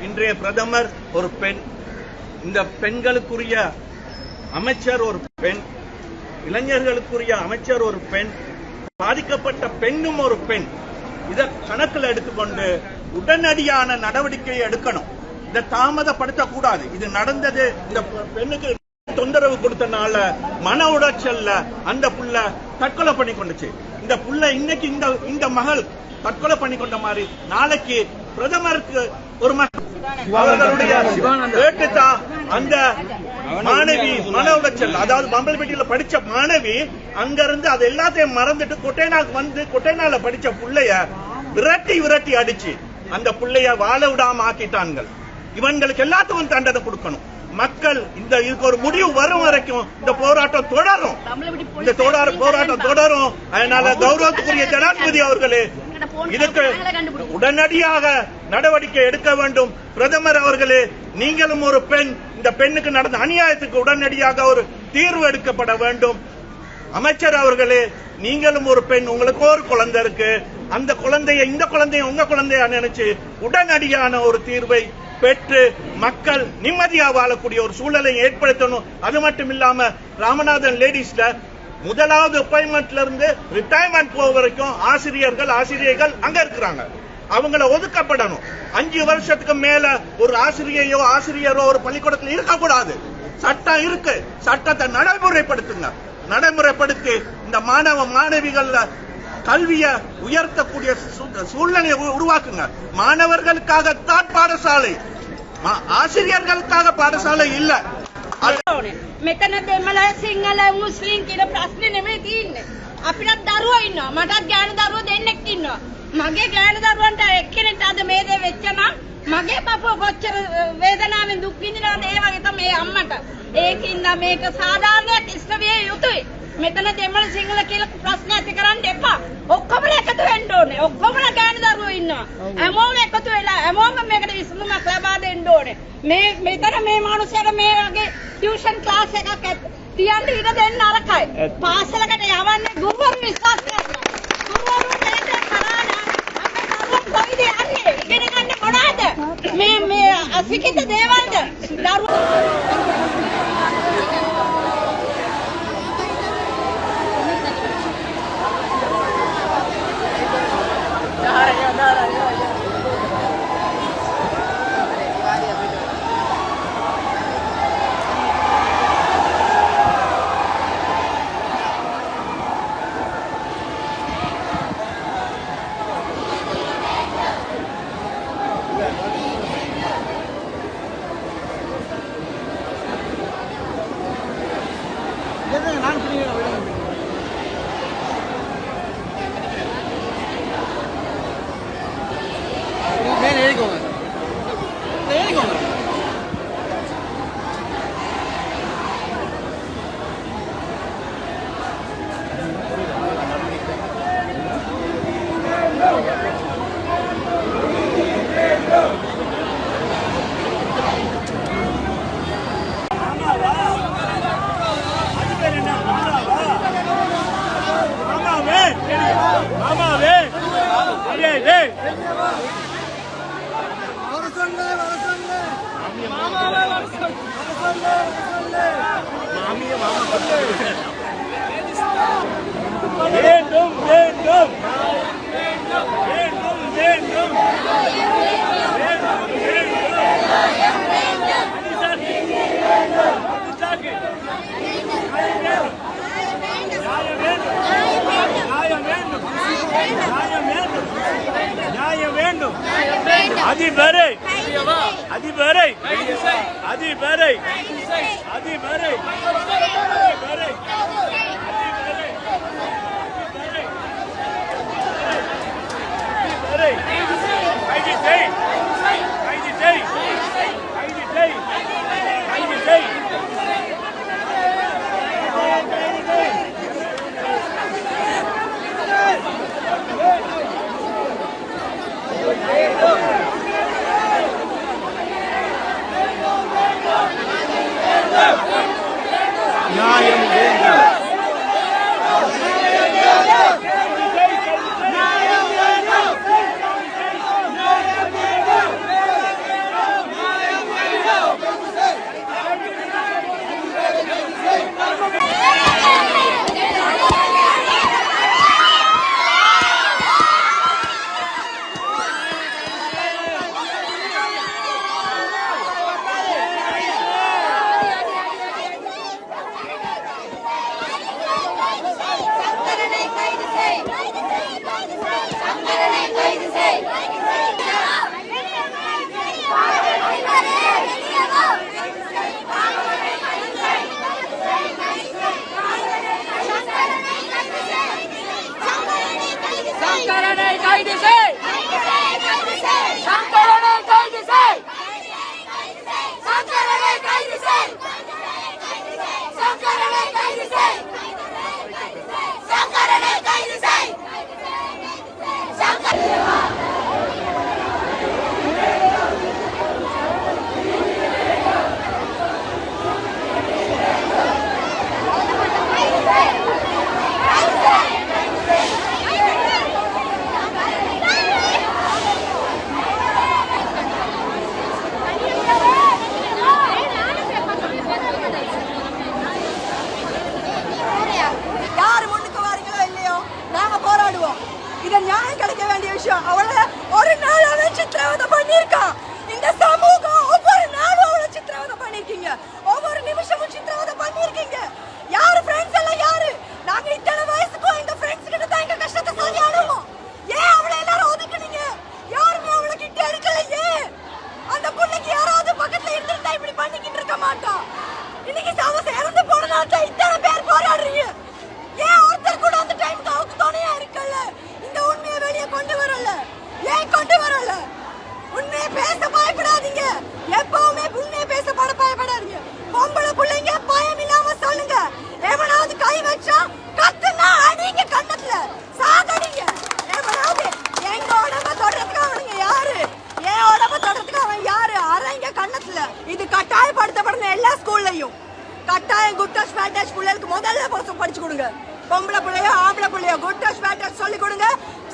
இன்றைய பிரதமர் ஒரு பெண், இந்த பெண்களுக்குரிய அமைச்சர் ஒரு பெண், இளைஞர்களுக்குரிய அமைச்சர் ஒரு பெண், பாதிக்கப்பட்ட பெண்ணும் ஒரு பெண். இதை கணக்கில் எடுத்துக்கொண்டு உடனடியான நடவடிக்கை எடுக்கணும். இதை தாமதப்படுத்தக்கூடாது. இது நடந்தது இந்த பெண்ணுக்கு தொந்தரவு கொடுத்தனால மன உளைச்சல்ல அந்த புள்ள தற்கொலை பண்ணி கொண்டுச்சு. இந்த புள்ள இன்னைக்கு இந்த மகள் தற்கொலை பண்ணி கொண்ட மாதிரி நாளைக்கு பிரதமருக்கு ஒரு அவர்களுடைய அந்த மாணவி மன உளைச்சல், அதாவது பம்பல்பேட்டையில படிச்ச மாணவி அங்கிருந்து அது எல்லாத்தையும் மறந்துட்டு கொட்டைநாள் படிச்ச புள்ளைய விரட்டி அடிச்சு அந்த புள்ளைய வாழ விடாம ஆக்கிட்டான்கள். இவங்களுக்கு எல்லாத்துக்கும் தண்டனை கொடுக்கணும். மக்கள் இதுக்கு ஒரு முடிவு வரும் வரைக்கும் இந்த போராட்டம் தொடரும். இந்த போராட்டம் தொடரும். அதனால கௌரவத்துக்குரிய ஜனாதிபதி அவர்களே இதுக்கு உடனடியாக நடவடிக்கை எடுக்க வேண்டும். பிரதமர் அவர்களே, நீங்களும் ஒரு பெண், இந்த பெண்ணுக்கு நடந்த அநியாயத்துக்கு உடனடியாக ஒரு தீர்வு எடுக்கப்பட வேண்டும். அமைச்சர் அவர்களே, நீங்களும் ஒரு பெண், உங்களுக்கு ஒரு குழந்தை இருக்கு. அந்த குழந்தைய இந்த குழந்தைய உங்க குழந்தையா நினைச்சு உடனடியான ஒரு தீர்வை பெற்று மக்கள் நிம்மதியா வாழக்கூடிய ஒரு சூழலை ஏற்படுத்தணும். அது மட்டும் இல்லாம ராமநாதன் லேடிஸ்ல முதலாவது அப்பாயின்மெண்ட்ல இருந்து ரிட்டையர்மெண்ட் போக வரைக்கும் ஆசிரியர்கள் அங்க இருக்கிறாங்க. அவங்கள ஒதுக்கப்படணும். 5 வருஷத்துக்கு மேல ஒரு ஆசிரியரோ ஒரு பள்ளிக்கூடத்தில் இருக்கக்கூடாது. சட்டம் இருக்கு. சட்டத்தை நடைமுறைப்படுத்தி இந்த மாணவிகள் கல்வியை உயர்த்தக்கூடிய சூழ்நிலையை உருவாக்குங்க. மாணவர்களுக்காகத்தான் பாடசாலை, ஆசிரியர்களுக்காக பாடசாலை இல்ல. මෙතන දෙමළ සිංහල මුස්ලිම් කියන ප්‍රශ්නේ නෙමෙයි තියෙන්නේ. අපිටත් දරුවෝ ඉන්නවා. මටත් ගෑනු දරුවෝ දෙන්නෙක් ඉන්නවා. මගේ ගෑනු දරුවන්ට එක්කෙනෙක්ට අද මේ දේ වෙච්ච නම් මගේ පපුව කොච්චර වේදනාවෙන් දුක් විඳිනවද ඒ වගේ තමයි අම්මට. ඒකින්ද මේක සාධාරණයක් ඉෂ්ට විය යුතුයි. මෙතන දෙමළ සිංහල කියලා ප්‍රශ්න ඇති කරන්න එපා. ඔක්කොම එකතු වෙන්න ඕනේ. ඔක්කොම ගෑනු දරුවෝ ඉන්නවා. හැමෝම එකතු වෙලා හැමෝම මේකට විසඳුමක් ලබා දෙන්න ඕනේ. මෙතන මේ මිනිස්සුන්ට මේ වගේ ටියුෂන් ක්ලාස් එකක් තියන්න ඉඩ දෙන්න අරකයි. පාසලකට යවන්නේ ගුරුවරු විශ්වාස කරනවා. ගුරුවරු මේක කරාන අපේ දරුවෝ කොයිද යන්නේ? ඉගෙන ගන්න මොනවාද? මේ අසිකිත දේවල්ද? දරුවෝ நியாயம் வேண்டும். அவளை ஒரு நாள் அவன் சித்திரவதை பண்ணிருக்கான். இந்த சமூகம் ஒவ்வொரு நாளும் அவளை சித்திரவதை பண்ணிருக்கீங்க. ஒவ்வொரு நிமிஷமும் சித்திரவதை பண்ணிருக்கீங்க. யாரு ஃப்ரெண்ட்ஸ் எல்லாம் யாரு? நாங்க இத்தனை வயசுக்கும் இந்த ஃப்ரெண்ட்ஸ் கிட்ட தான் எங்க கஷ்டத்தை சொல்லி அழுவோம். ஏன் அவளை எல்லாரும் ஒதுக்குனீங்க? யாருமே அவளை கிட்ட எடுக்கல. ஏன் அந்த பிள்ளைக்கு யாராவது பக்கத்துல இருந்திருந்தா இப்படி பண்ணிக்கிட்டு இருக்க மாட்டோம். இன்னைக்கு அவ இறந்து போனதால இத்தனை பேர் போராடுறீங்க. ஏன் ஒருத்தர் கூட அந்த டைம்க்கு அவருக்கு துணையா இருக்கல? இந்த உண்மையை வெளியே கொண்டு வரல. ஏன் கொண்டு வரல? உண்மையை பேச பயப்படாதீங்க. எப்பவுமே உண்மையை பேச பயப்படாதீங்க. பொம்பளை பிள்ளைங்க பயம் இல்லாம சொல்லுங்க. எவனாவது கை வச்சா கத்துனா அடிங்க, கண்ணத்துல சாகடிங்க. எவனாவது எங்க உடம்ப தொடறதுக்கு அவனுங்க யாரு? ஏன் உடம்ப தொடறதுக்கு அவன் யாரு? அரைங்க கண்ணத்துல. இது கட்டாயப்படுத்தப்படுற எல்லா ஸ்கூல்லையும் கட்டாயம் குட் டச் பேட் டச் பிள்ளைகளுக்கு முதல்ல படிச்சு கொடுங்க. பொம்பளை பிள்ளையோ ஆம்பளை பிள்ளையோ குட் டச் பேட் டச் சொல்லி கொடுங்க.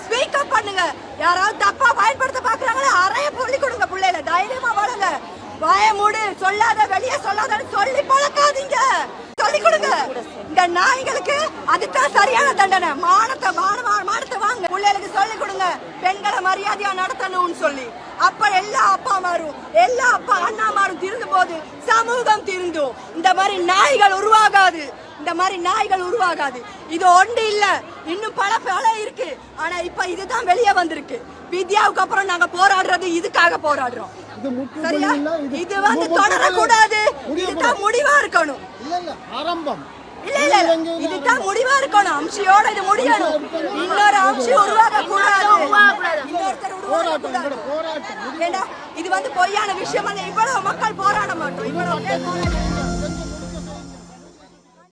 ஸ்பீக் அப் பண்ணுங்க. யாராவது தப்பா பயன்படுத்த பாக்குறாங்களா அறைய சொல்லி கொடுங்க. பிள்ளைல தைரியமா வளங்க. வாய மூடு, சொல்லாத, வெளியே சொல்லாதன்னு சொல்லி பழக்காதீங்க. சொல்லி கொடுங்க. இந்த நாய்களுக்கு அதுதான் சரியான தண்டனை. மானத்தை வாங்க. பிள்ளைகளுக்கு சொல்லி கொடுங்க பெண்களை மரியாதையா நடத்தணும்னு சொல்லி. அப்ப எல்லா அப்பா மாறும், எல்லா அப்பா அண்ணா மாறும். திருந்தும் போது சமூகம் திருந்தும். இந்த மாதிரி நாய்கள் உருவாகாது. இந்த மாதிரி நாய்கள் உருவாகாது. இது ஒன்று இல்ல, இன்னும் பல இருக்கு. ஆனா இப்ப இதுதான் வெளியே வந்திருக்கு. வித்யாவுக்கு அப்புறம் நாங்க போராடுறது இதுக்காக போராடுறோம். சரியா? இது வந்து தொடரக்கூடாது. இதுதான் முடிவா இருக்கணும். ஆரம்பம் இல்ல இதுதான் முடிவா இருக்கணும். அம்சியோட இது முடியணும். இன்னொரு அம்சி உருவாக கூடாது. இன்னொருத்தர் உருவாக கூடாது. இது வந்து பொய்யான விஷயம். இவ்வளவு மக்கள் போராட மாட்டோம். இவ்வளவு